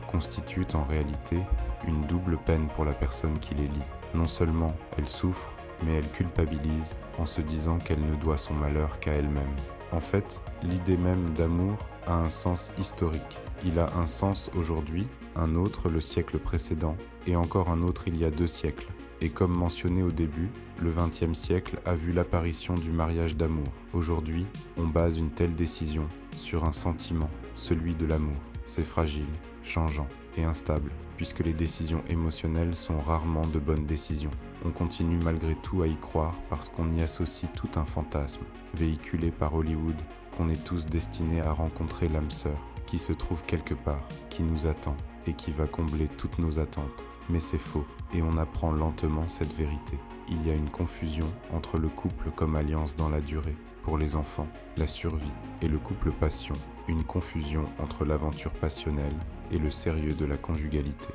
constituent en réalité une double peine pour la personne qui les lit. Non seulement elle souffre, mais elle culpabilise en se disant qu'elle ne doit son malheur qu'à elle-même. En fait, l'idée même d'amour a un sens historique. Il a un sens aujourd'hui, un autre le siècle précédent, et encore un autre il y a 2 siècles. Et comme mentionné au début, le XXe siècle a vu l'apparition du mariage d'amour. Aujourd'hui, on base une telle décision sur un sentiment, celui de l'amour. C'est fragile, changeant et instable, puisque les décisions émotionnelles sont rarement de bonnes décisions. On continue malgré tout à y croire parce qu'on y associe tout un fantasme, véhiculé par Hollywood, qu'on est tous destinés à rencontrer l'âme sœur, qui se trouve quelque part, qui nous attend et qui va combler toutes nos attentes. Mais c'est faux, et on apprend lentement cette vérité. Il y a une confusion entre le couple comme alliance dans la durée, pour les enfants, la survie, et le couple passion, une confusion entre l'aventure passionnelle et le sérieux de la conjugalité.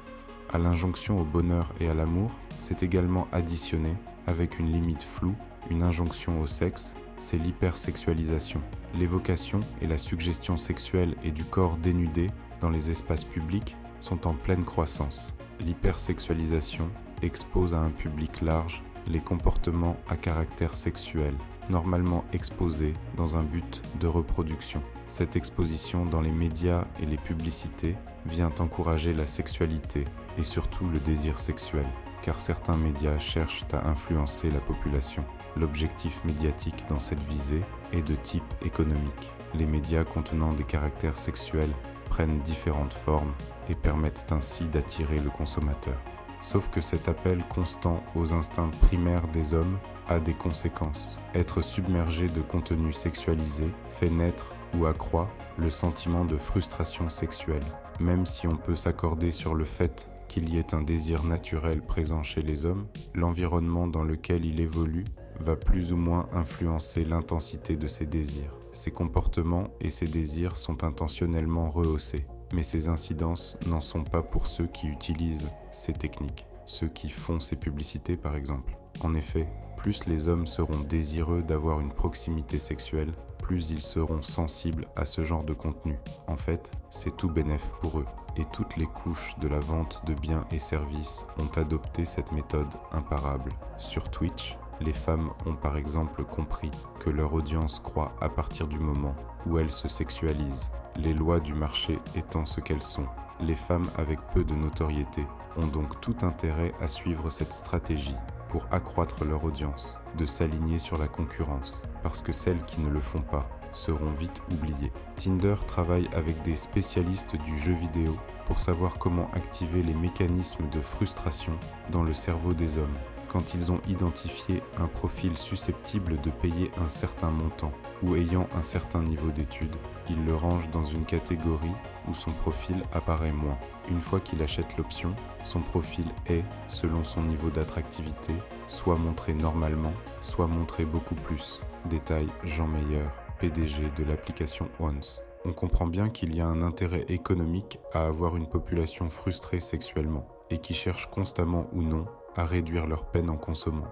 À l'injonction au bonheur et à l'amour, c'est également additionné, avec une limite floue, une injonction au sexe, c'est l'hypersexualisation. L'évocation et la suggestion sexuelle et du corps dénudé dans les espaces publics sont en pleine croissance. L'hypersexualisation expose à un public large les comportements à caractère sexuel, normalement exposés dans un but de reproduction. Cette exposition dans les médias et les publicités vient encourager la sexualité et surtout le désir sexuel, car certains médias cherchent à influencer la population. L'objectif médiatique dans cette visée est de type économique. Les médias contenant des caractères sexuels prennent différentes formes et permettent ainsi d'attirer le consommateur. Sauf que cet appel constant aux instincts primaires des hommes a des conséquences. Être submergé de contenu sexualisé fait naître ou accroît le sentiment de frustration sexuelle. Même si on peut s'accorder sur le fait qu'il y ait un désir naturel présent chez les hommes, l'environnement dans lequel il évolue va plus ou moins influencer l'intensité de ces désirs. Ces comportements et ces désirs sont intentionnellement rehaussés. Mais ces incidences n'en sont pas pour ceux qui utilisent ces techniques, ceux qui font ces publicités par exemple. En effet, plus les hommes seront désireux d'avoir une proximité sexuelle, plus ils seront sensibles à ce genre de contenu. En fait, c'est tout bénef pour eux. Et toutes les couches de la vente de biens et services ont adopté cette méthode imparable. Sur Twitch, les femmes ont par exemple compris que leur audience croît à partir du moment où elles se sexualisent. Les lois du marché étant ce qu'elles sont, les femmes avec peu de notoriété ont donc tout intérêt à suivre cette stratégie pour accroître leur audience, de s'aligner sur la concurrence, parce que celles qui ne le font pas seront vite oubliées. Tinder travaille avec des spécialistes du jeu vidéo pour savoir comment activer les mécanismes de frustration dans le cerveau des hommes. Quand ils ont identifié un profil susceptible de payer un certain montant ou ayant un certain niveau d'études, ils le rangent dans une catégorie où son profil apparaît moins. Une fois qu'il achète l'option, son profil est, selon son niveau d'attractivité, soit montré normalement, soit montré beaucoup plus. Détail Jean Meyer, PDG de l'application Once. On comprend bien qu'il y a un intérêt économique à avoir une population frustrée sexuellement et qui cherche constamment ou non à réduire leur peine en consommant.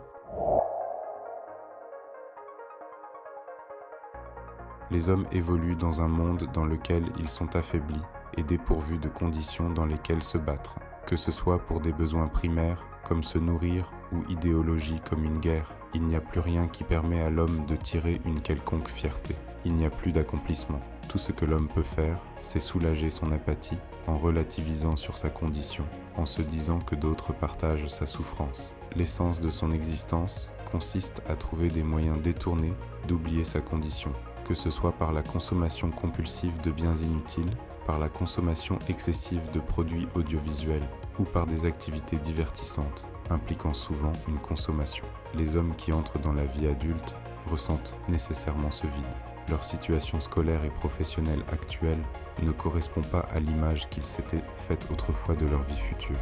Les hommes évoluent dans un monde dans lequel ils sont affaiblis et dépourvus de conditions dans lesquelles se battre, que ce soit pour des besoins primaires comme se nourrir ou idéologie comme une guerre. Il n'y a plus rien qui permet à l'homme de tirer une quelconque fierté. Il n'y a plus d'accomplissement. Tout ce que l'homme peut faire, c'est soulager son apathie en relativisant sur sa condition, en se disant que d'autres partagent sa souffrance. L'essence de son existence consiste à trouver des moyens détournés d'oublier sa condition, que ce soit par la consommation compulsive de biens inutiles, par la consommation excessive de produits audiovisuels ou par des activités divertissantes, impliquant souvent une consommation. Les hommes qui entrent dans la vie adulte ressentent nécessairement ce vide. Leur situation scolaire et professionnelle actuelle ne correspond pas à l'image qu'ils s'étaient faite autrefois de leur vie future.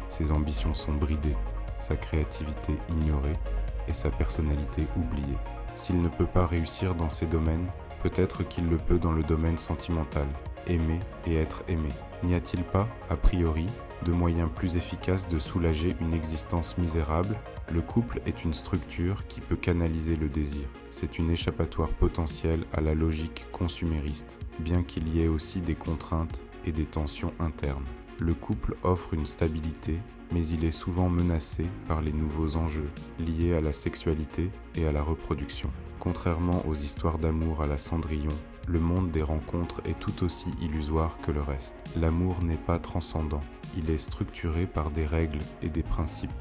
Ces ambitions sont bridées sa créativité ignorée et sa personnalité oubliée. S'il ne peut pas réussir dans ces domaines, peut-être qu'il le peut dans le domaine sentimental, aimer et être aimé. N'y a-t-il pas, a priori, de moyens plus efficaces de soulager une existence misérable? Le couple est une structure qui peut canaliser le désir. C'est une échappatoire potentielle à la logique consumériste, bien qu'il y ait aussi des contraintes et des tensions internes. Le couple offre une stabilité, mais il est souvent menacé par les nouveaux enjeux liés à la sexualité et à la reproduction. Contrairement aux histoires d'amour à la Cendrillon, le monde des rencontres est tout aussi illusoire que le reste. L'amour n'est pas transcendant, il est structuré par des règles et des principes,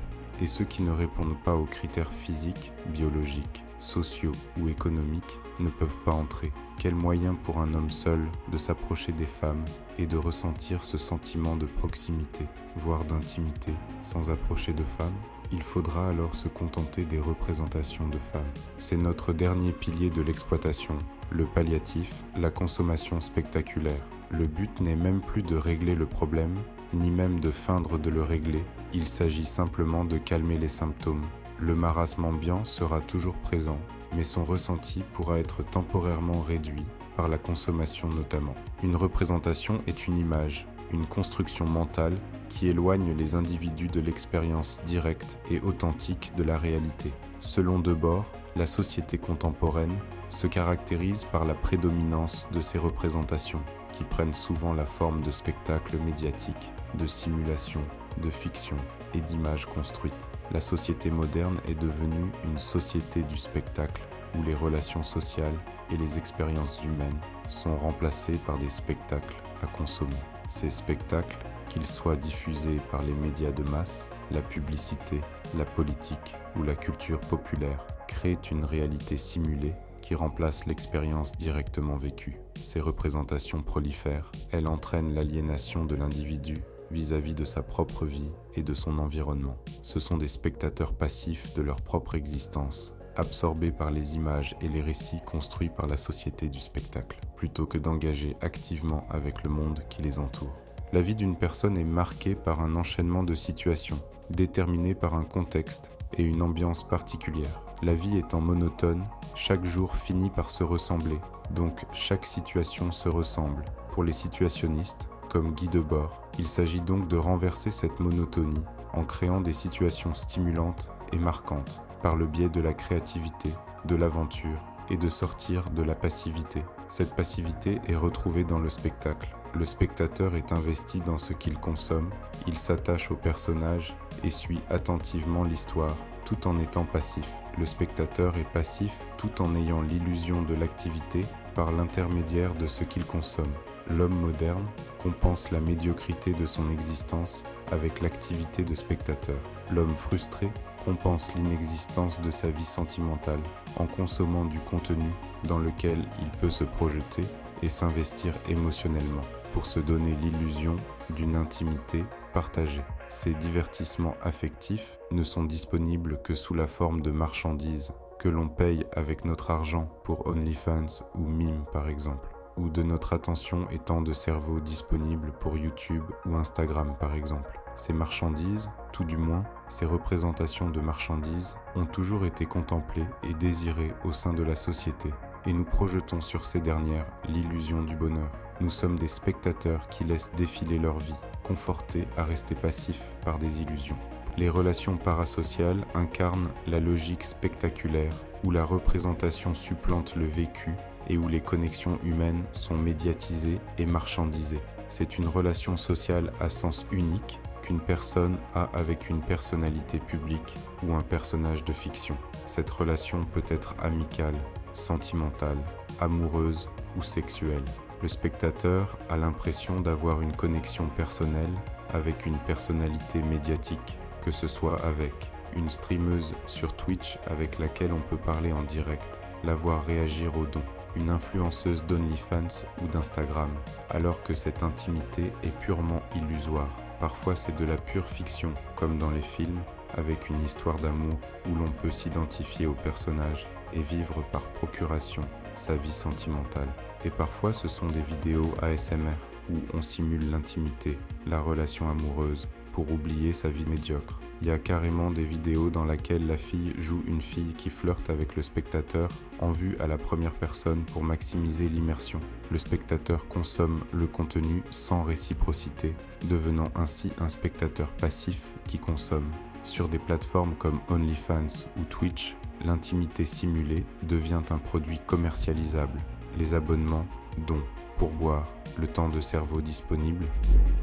et ceux qui ne répondent pas aux critères physiques, biologiques, sociaux ou économiques ne peuvent pas entrer. Quel moyen pour un homme seul de s'approcher des femmes et de ressentir ce sentiment de proximité, voire d'intimité, sans approcher de femmes? Il faudra alors se contenter des représentations de femmes. C'est notre dernier pilier de l'exploitation, le palliatif, la consommation spectaculaire. Le but n'est même plus de régler le problème, ni même de feindre de le régler, il s'agit simplement de calmer les symptômes. Le marasme ambiant sera toujours présent, mais son ressenti pourra être temporairement réduit, par la consommation notamment. Une représentation est une image, une construction mentale qui éloigne les individus de l'expérience directe et authentique de la réalité. Selon Debord, la société contemporaine se caractérise par la prédominance de ces représentations, qui prennent souvent la forme de spectacles médiatiques, de simulations, de fiction et d'images construites. La société moderne est devenue une société du spectacle, où les relations sociales et les expériences humaines sont remplacées par des spectacles à consommer. Ces spectacles, qu'ils soient diffusés par les médias de masse, la publicité, la politique ou la culture populaire, créent une réalité simulée qui remplace l'expérience directement vécue. Ces représentations prolifèrent, elles entraînent l'aliénation de l'individu vis-à-vis de sa propre vie et de son environnement. Ce sont des spectateurs passifs de leur propre existence, absorbés par les images et les récits construits par la société du spectacle, plutôt que d'engager activement avec le monde qui les entoure. La vie d'une personne est marquée par un enchaînement de situations, déterminées par un contexte et une ambiance particulière. La vie étant monotone, chaque jour finit par se ressembler, donc chaque situation se ressemble. Pour les situationnistes, comme Guy Debord, il s'agit donc de renverser cette monotonie en créant des situations stimulantes et marquantes, par le biais de la créativité, de l'aventure et de sortir de la passivité. Cette passivité est retrouvée dans le spectacle. Le spectateur est investi dans ce qu'il consomme, il s'attache au personnage et suit attentivement l'histoire, tout en étant passif. Le spectateur est passif tout en ayant l'illusion de l'activité par l'intermédiaire de ce qu'il consomme. L'homme moderne compense la médiocrité de son existence avec l'activité de spectateur. L'homme frustré compense l'inexistence de sa vie sentimentale en consommant du contenu dans lequel il peut se projeter et s'investir émotionnellement pour se donner l'illusion d'une intimité partagée. Ces divertissements affectifs ne sont disponibles que sous la forme de marchandises que l'on paye avec notre argent pour OnlyFans ou Mime par exemple, ou de notre attention étant de cerveau disponible pour YouTube ou Instagram par exemple. Ces marchandises, tout du moins, ces représentations de marchandises, ont toujours été contemplées et désirées au sein de la société, et nous projetons sur ces dernières l'illusion du bonheur. Nous sommes des spectateurs qui laissent défiler leur vie, confortés à rester passifs par des illusions. Les relations parasociales incarnent la logique spectaculaire où la représentation supplante le vécu et où les connexions humaines sont médiatisées et marchandisées. C'est une relation sociale à sens unique qu'une personne a avec une personnalité publique ou un personnage de fiction. Cette relation peut être amicale, sentimentale, amoureuse ou sexuelle. Le spectateur a l'impression d'avoir une connexion personnelle avec une personnalité médiatique, que ce soit avec une streameuse sur Twitch avec laquelle on peut parler en direct, la voir réagir aux dons, une influenceuse d'OnlyFans ou d'Instagram, alors que cette intimité est purement illusoire. Parfois c'est de la pure fiction, comme dans les films, avec une histoire d'amour où l'on peut s'identifier au personnage et vivre par procuration sa vie sentimentale. Et parfois ce sont des vidéos ASMR, où on simule l'intimité, la relation amoureuse, pour oublier sa vie médiocre. Il y a carrément des vidéos dans lesquelles la fille joue une fille qui flirte avec le spectateur en vue à la première personne pour maximiser l'immersion. Le spectateur consomme le contenu sans réciprocité, devenant ainsi un spectateur passif qui consomme. Sur des plateformes comme OnlyFans ou Twitch, l'intimité simulée devient un produit commercialisable. Les abonnements, dons, pourboires, le temps de cerveau disponible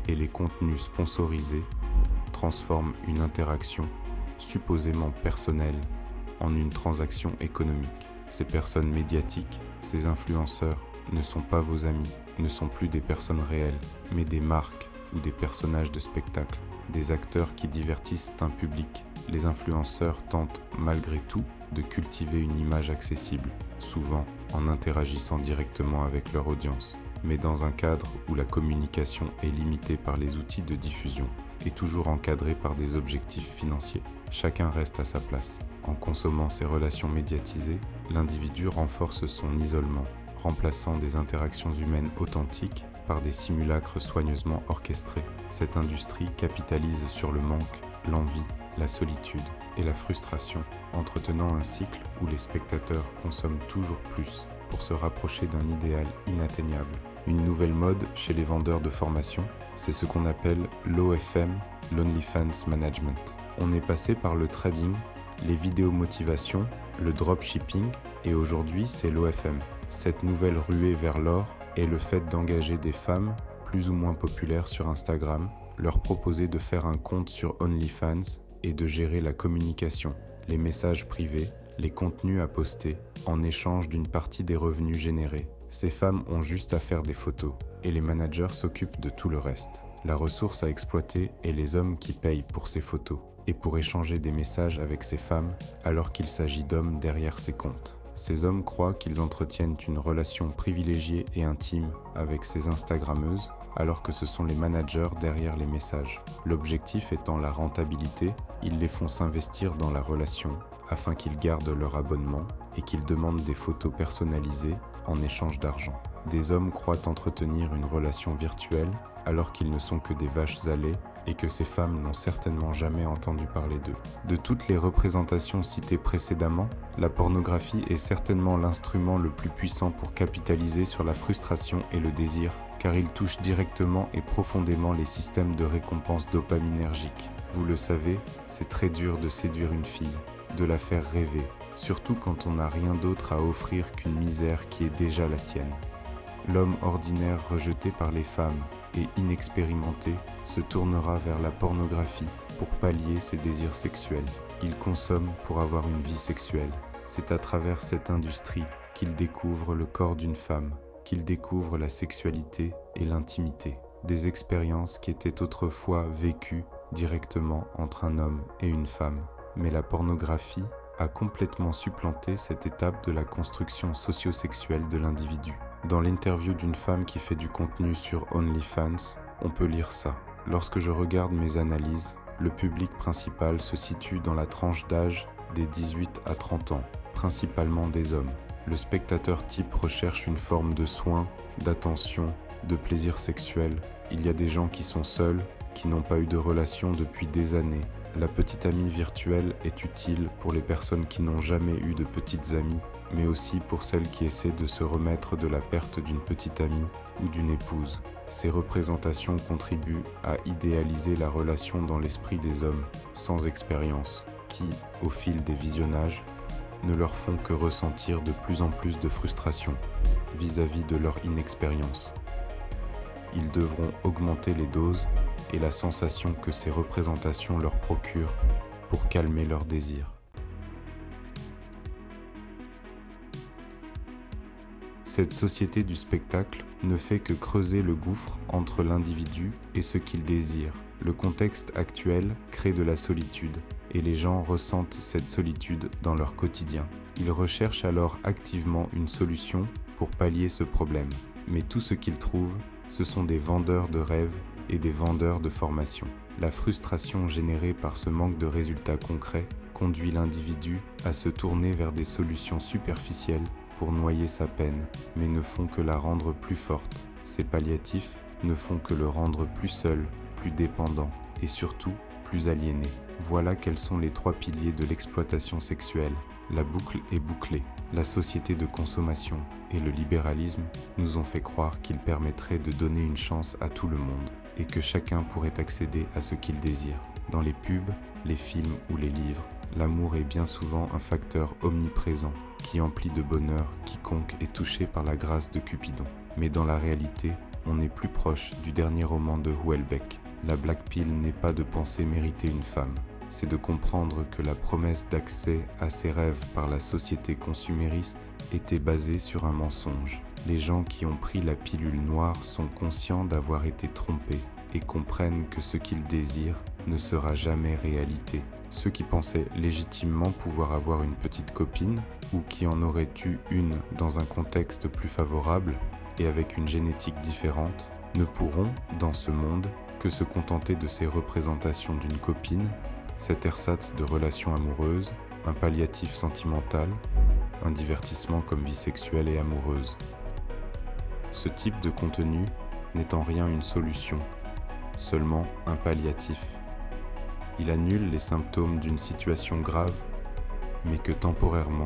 et les contenus sponsorisés transforment une interaction supposément personnelle en une transaction économique. Ces personnes médiatiques, ces influenceurs, ne sont pas vos amis, ne sont plus des personnes réelles, mais des marques ou des personnages de spectacle, des acteurs qui divertissent un public. Les influenceurs tentent malgré tout de cultiver une image accessible, souvent en interagissant directement avec leur audience, mais dans un cadre où la communication est limitée par les outils de diffusion et toujours encadrée par des objectifs financiers. Chacun reste à sa place. En consommant ces relations médiatisées, l'individu renforce son isolement, remplaçant des interactions humaines authentiques par des simulacres soigneusement orchestrés. Cette industrie capitalise sur le manque, l'envie, la solitude et la frustration, entretenant un cycle où les spectateurs consomment toujours plus pour se rapprocher d'un idéal inatteignable. Une nouvelle mode chez les vendeurs de formation, c'est ce qu'on appelle l'OFM, l'OnlyFans Management. On est passé par le trading, les vidéos motivation, le dropshipping et aujourd'hui c'est l'OFM. Cette nouvelle ruée vers l'or est le fait d'engager des femmes plus ou moins populaires sur Instagram, leur proposer de faire un compte sur OnlyFans et de gérer la communication, les messages privés, les contenus à poster, en échange d'une partie des revenus générés. Ces femmes ont juste à faire des photos, et les managers s'occupent de tout le reste. La ressource à exploiter est les hommes qui payent pour ces photos, et pour échanger des messages avec ces femmes, alors qu'il s'agit d'hommes derrière ces comptes. Ces hommes croient qu'ils entretiennent une relation privilégiée et intime avec ces Instagrammeuses, alors que ce sont les managers derrière les messages. L'objectif étant la rentabilité, ils les font s'investir dans la relation afin qu'ils gardent leur abonnement et qu'ils demandent des photos personnalisées en échange d'argent. Des hommes croient entretenir une relation virtuelle alors qu'ils ne sont que des vaches à lait et que ces femmes n'ont certainement jamais entendu parler d'eux. De toutes les représentations citées précédemment, la pornographie est certainement l'instrument le plus puissant pour capitaliser sur la frustration et le désir, car il touche directement et profondément les systèmes de récompense dopaminergiques. Vous le savez, c'est très dur de séduire une fille, de la faire rêver, surtout quand on n'a rien d'autre à offrir qu'une misère qui est déjà la sienne. L'homme ordinaire rejeté par les femmes et inexpérimenté se tournera vers la pornographie pour pallier ses désirs sexuels. Il consomme pour avoir une vie sexuelle. C'est à travers cette industrie qu'il découvre le corps d'une femme, qu'il découvre la sexualité et l'intimité. Des expériences qui étaient autrefois vécues directement entre un homme et une femme. Mais la pornographie a complètement supplanté cette étape de la construction socio-sexuelle de l'individu. Dans l'interview d'une femme qui fait du contenu sur OnlyFans, on peut lire ça. Lorsque je regarde mes analyses, le public principal se situe dans la tranche d'âge des 18 à 30 ans, principalement des hommes. Le spectateur type recherche une forme de soin, d'attention, de plaisir sexuel. Il y a des gens qui sont seuls, qui n'ont pas eu de relation depuis des années. La petite amie virtuelle est utile pour les personnes qui n'ont jamais eu de petites amies, mais aussi pour celles qui essaient de se remettre de la perte d'une petite amie ou d'une épouse. Ces représentations contribuent à idéaliser la relation dans l'esprit des hommes, sans expérience, qui, au fil des visionnages, ne leur font que ressentir de plus en plus de frustration vis-à-vis de leur inexpérience. Ils devront augmenter les doses et la sensation que ces représentations leur procurent pour calmer leurs désirs. Cette société du spectacle ne fait que creuser le gouffre entre l'individu et ce qu'il désire. Le contexte actuel crée de la solitude et les gens ressentent cette solitude dans leur quotidien. Ils recherchent alors activement une solution pour pallier ce problème. Mais tout ce qu'ils trouvent, ce sont des vendeurs de rêves et des vendeurs de formation. La frustration générée par ce manque de résultats concrets conduit l'individu à se tourner vers des solutions superficielles pour noyer sa peine, mais ne font que la rendre plus forte. Ces palliatifs ne font que le rendre plus seul, plus dépendant et surtout plus aliéné. Voilà quels sont les 3 piliers de l'exploitation sexuelle. La boucle est bouclée. La société de consommation et le libéralisme nous ont fait croire qu'il permettrait de donner une chance à tout le monde et que chacun pourrait accéder à ce qu'il désire. Dans les pubs, les films ou les livres, l'amour est bien souvent un facteur omniprésent qui emplit de bonheur quiconque est touché par la grâce de Cupidon. Mais dans la réalité, on est plus proche du dernier roman de Houellebecq. La Black Pill n'est pas de penser mériter une femme, c'est de comprendre que la promesse d'accès à ses rêves par la société consumériste était basée sur un mensonge. Les gens qui ont pris la pilule noire sont conscients d'avoir été trompés et comprennent que ce qu'ils désirent ne sera jamais réalité. Ceux qui pensaient légitimement pouvoir avoir une petite copine ou qui en auraient eu une dans un contexte plus favorable et avec une génétique différente ne pourront, dans ce monde, que se contenter de ces représentations d'une copine, cet ersatz de relations amoureuses, un palliatif sentimental, un divertissement comme vie sexuelle et amoureuse. Ce type de contenu n'est en rien une solution, seulement un palliatif. Il annule les symptômes d'une situation grave, mais que temporairement,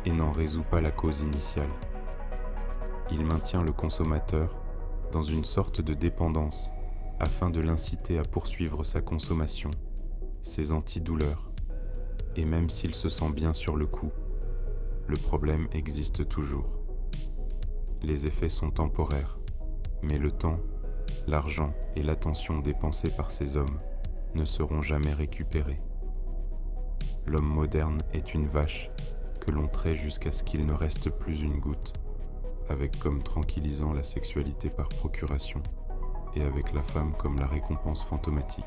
et n'en résout pas la cause initiale. Il maintient le consommateur dans une sorte de dépendance afin de l'inciter à poursuivre sa consommation, ses antidouleurs. Et même s'il se sent bien sur le coup, le problème existe toujours. Les effets sont temporaires, mais le temps, l'argent et l'attention dépensés par ces hommes ne seront jamais récupérés. L'homme moderne est une vache que l'on traite jusqu'à ce qu'il ne reste plus une goutte, avec comme tranquillisant la sexualité par procuration, et avec la femme comme la récompense fantomatique.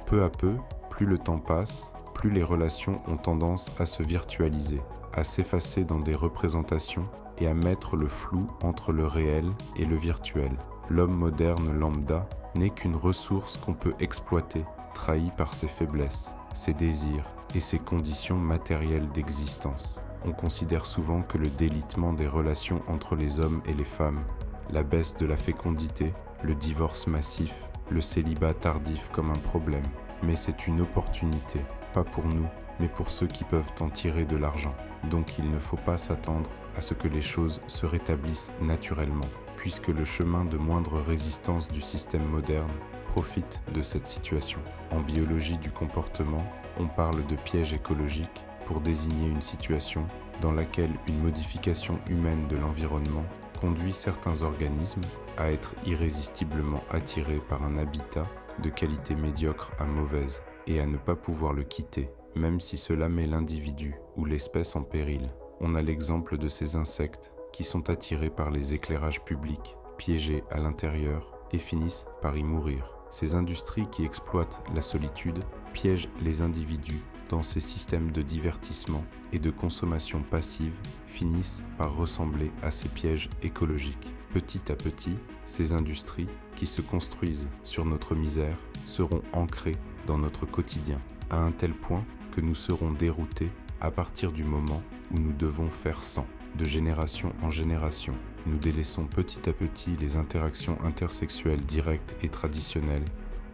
Peu à peu, plus le temps passe, plus les relations ont tendance à se virtualiser, à s'effacer dans des représentations et à mettre le flou entre le réel et le virtuel. L'homme moderne lambda n'est qu'une ressource qu'on peut exploiter, trahi par ses faiblesses, ses désirs et ses conditions matérielles d'existence. On considère souvent que le délitement des relations entre les hommes et les femmes, la baisse de la fécondité, le divorce massif, le célibat tardif comme un problème. Mais c'est une opportunité, pas pour nous, mais pour ceux qui peuvent en tirer de l'argent. Donc il ne faut pas s'attendre à ce que les choses se rétablissent naturellement, puisque le chemin de moindre résistance du système moderne profite de cette situation. En biologie du comportement, on parle de piège écologique pour désigner une situation dans laquelle une modification humaine de l'environnement conduit certains organismes à être irrésistiblement attirés par un habitat de qualité médiocre à mauvaise et à ne pas pouvoir le quitter, même si cela met l'individu ou l'espèce en péril. On a l'exemple de ces insectes qui sont attirés par les éclairages publics, piégés à l'intérieur et finissent par y mourir. Ces industries qui exploitent la solitude piègent les individus dans ces systèmes de divertissement et de consommation passive finissent par ressembler à ces pièges écologiques. Petit à petit, ces industries qui se construisent sur notre misère seront ancrées dans notre quotidien, à un tel point que nous serons déroutés à partir du moment où nous devons faire sans. De génération en génération, nous délaissons petit à petit les interactions intersexuelles directes et traditionnelles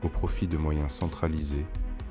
au profit de moyens centralisés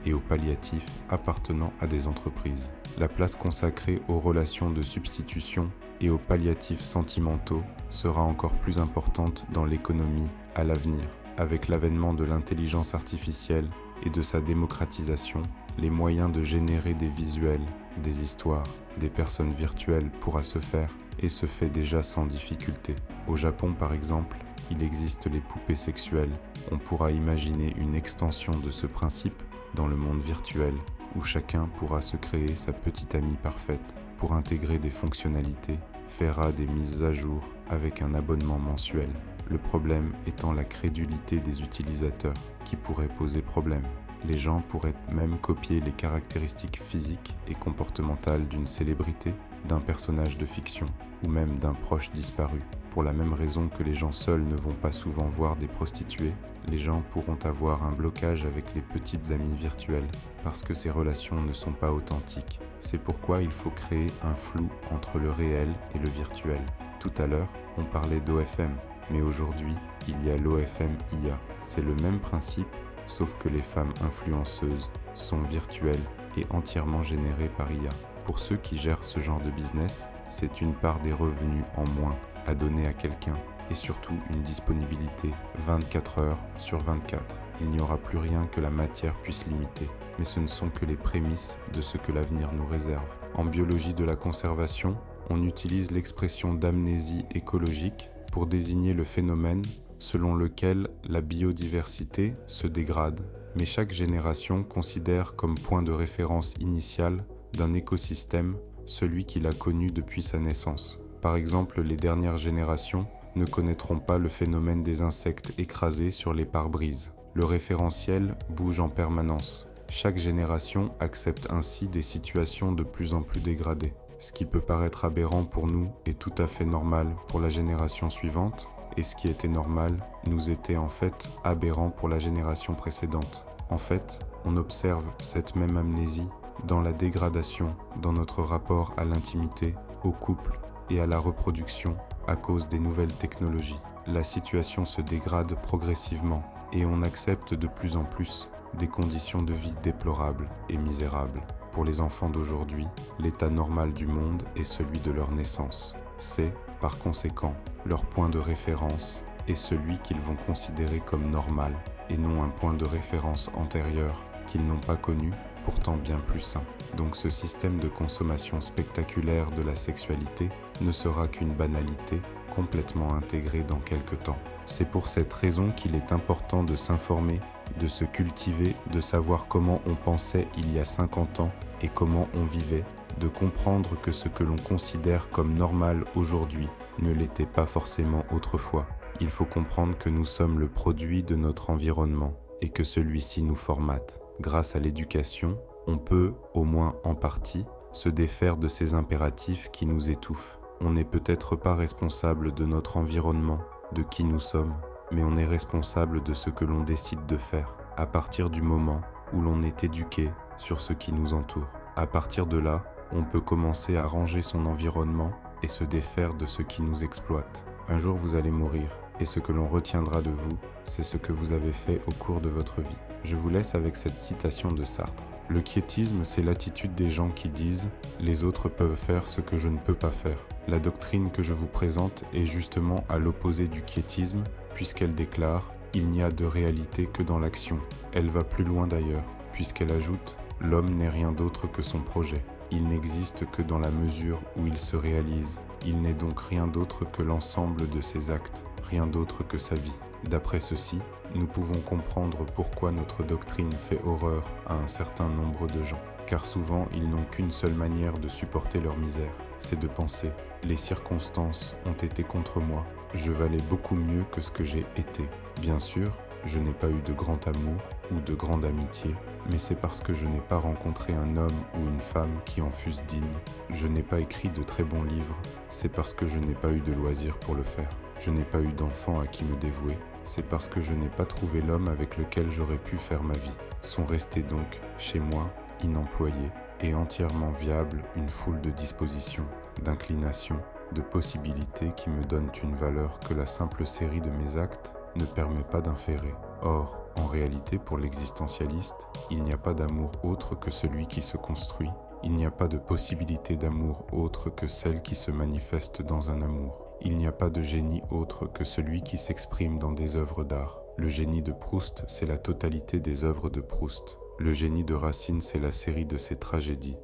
et aux palliatifs appartenant à des entreprises. La place consacrée aux relations de substitution et aux palliatifs sentimentaux sera encore plus importante dans l'économie à l'avenir. Avec l'avènement de l'intelligence artificielle et de sa démocratisation, les moyens de générer des visuels, des histoires, des personnes virtuelles pourra se faire et se fait déjà sans difficulté. Au Japon par exemple, il existe les poupées sexuelles. On pourra imaginer une extension de ce principe dans le monde virtuel où chacun pourra se créer sa petite amie parfaite pour intégrer des fonctionnalités, fera des mises à jour avec un abonnement mensuel. Le problème étant la crédulité des utilisateurs qui pourrait poser problème. Les gens pourraient même copier les caractéristiques physiques et comportementales d'une célébrité, d'un personnage de fiction ou même d'un proche disparu. Pour la même raison que les gens seuls ne vont pas souvent voir des prostituées, les gens pourront avoir un blocage avec les petites amies virtuelles parce que ces relations ne sont pas authentiques. C'est pourquoi il faut créer un flou entre le réel et le virtuel. Tout à l'heure, on parlait d'OFM, Mais aujourd'hui, il y a l'OFM IA. C'est le même principe, sauf que les femmes influenceuses sont virtuelles et entièrement générées par IA. Pour ceux qui gèrent ce genre de business, c'est une part des revenus en moins à donner à quelqu'un et surtout une disponibilité 24 heures sur 24. Il n'y aura plus rien que la matière puisse limiter, mais ce ne sont que les prémices de ce que l'avenir nous réserve. En biologie de la conservation, on utilise l'expression d'amnésie écologique pour désigner le phénomène selon lequel la biodiversité se dégrade, mais chaque génération considère comme point de référence initial d'un écosystème celui qu'il a connu depuis sa naissance. Par exemple, les dernières générations ne connaîtront pas le phénomène des insectes écrasés sur les pare-brises. Le référentiel bouge en permanence. Chaque génération accepte ainsi des situations de plus en plus dégradées. Ce qui peut paraître aberrant pour nous est tout à fait normal pour la génération suivante, et ce qui était normal nous était en fait aberrant pour la génération précédente. En fait, on observe cette même amnésie dans la dégradation, dans notre rapport à l'intimité, au couple et à la reproduction à cause des nouvelles technologies. La situation se dégrade progressivement et on accepte de plus en plus des conditions de vie déplorables et misérables. Pour les enfants d'aujourd'hui, l'état normal du monde est celui de leur naissance. C'est, par conséquent, leur point de référence et celui qu'ils vont considérer comme normal et non un point de référence antérieur qu'ils n'ont pas connu, pourtant bien plus sain. Donc ce système de consommation spectaculaire de la sexualité ne sera qu'une banalité complètement intégrée dans quelque temps. C'est pour cette raison qu'il est important de s'informer, de se cultiver, de savoir comment on pensait il y a 50 ans et comment on vivait, de comprendre que ce que l'on considère comme normal aujourd'hui ne l'était pas forcément autrefois. Il faut comprendre que nous sommes le produit de notre environnement et que celui-ci nous formate. Grâce à l'éducation, on peut, au moins en partie, se défaire de ces impératifs qui nous étouffent. On n'est peut-être pas responsable de notre environnement, de qui nous sommes, mais on est responsable de ce que l'on décide de faire, à partir du moment où l'on est éduqué sur ce qui nous entoure. À partir de là, on peut commencer à ranger son environnement et se défaire de ce qui nous exploite. Un jour vous allez mourir, et ce que l'on retiendra de vous, c'est ce que vous avez fait au cours de votre vie. Je vous laisse avec cette citation de Sartre. Le quiétisme, c'est l'attitude des gens qui disent « les autres peuvent faire ce que je ne peux pas faire ». La doctrine que je vous présente est justement à l'opposé du quiétisme, puisqu'elle déclare « il n'y a de réalité que dans l'action ». Elle va plus loin d'ailleurs, puisqu'elle ajoute « l'homme n'est rien d'autre que son projet ». Il n'existe que dans la mesure où il se réalise. Il n'est donc rien d'autre que l'ensemble de ses actes, rien d'autre que sa vie. D'après ceci, nous pouvons comprendre pourquoi notre doctrine fait horreur à un certain nombre de gens. Car souvent, ils n'ont qu'une seule manière de supporter leur misère, c'est de penser « les circonstances ont été contre moi, je valais beaucoup mieux que ce que j'ai été ». Bien sûr, je n'ai pas eu de grand amour ou de grande amitié, mais c'est parce que je n'ai pas rencontré un homme ou une femme qui en fussent dignes. Je n'ai pas écrit de très bons livres, c'est parce que je n'ai pas eu de loisirs pour le faire. Je n'ai pas eu d'enfant à qui me dévouer, c'est parce que je n'ai pas trouvé l'homme avec lequel j'aurais pu faire ma vie. Sont restés donc, chez moi, inemployés et entièrement viables une foule de dispositions, d'inclinations, de possibilités qui me donnent une valeur que la simple série de mes actes ne permet pas d'inférer. Or, en réalité, pour l'existentialiste, il n'y a pas d'amour autre que celui qui se construit. Il n'y a pas de possibilité d'amour autre que celle qui se manifeste dans un amour. Il n'y a pas de génie autre que celui qui s'exprime dans des œuvres d'art. Le génie de Proust, c'est la totalité des œuvres de Proust. Le génie de Racine, c'est la série de ses tragédies.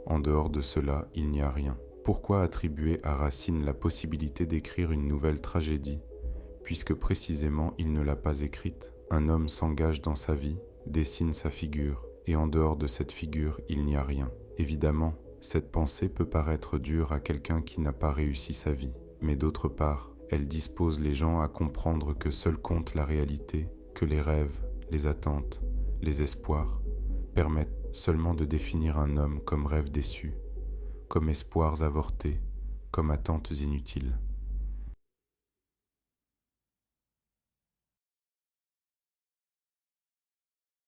En dehors de cela, il n'y a rien. Pourquoi attribuer à Racine la possibilité d'écrire une nouvelle tragédie, puisque précisément il ne l'a pas écrite? Un homme s'engage dans sa vie, dessine sa figure, et en dehors de cette figure, il n'y a rien. Évidemment, cette pensée peut paraître dure à quelqu'un qui n'a pas réussi sa vie, mais d'autre part, elle dispose les gens à comprendre que seul compte la réalité, que les rêves, les attentes, les espoirs permettent seulement de définir un homme comme rêve déçu, comme espoirs avortés, comme attentes inutiles.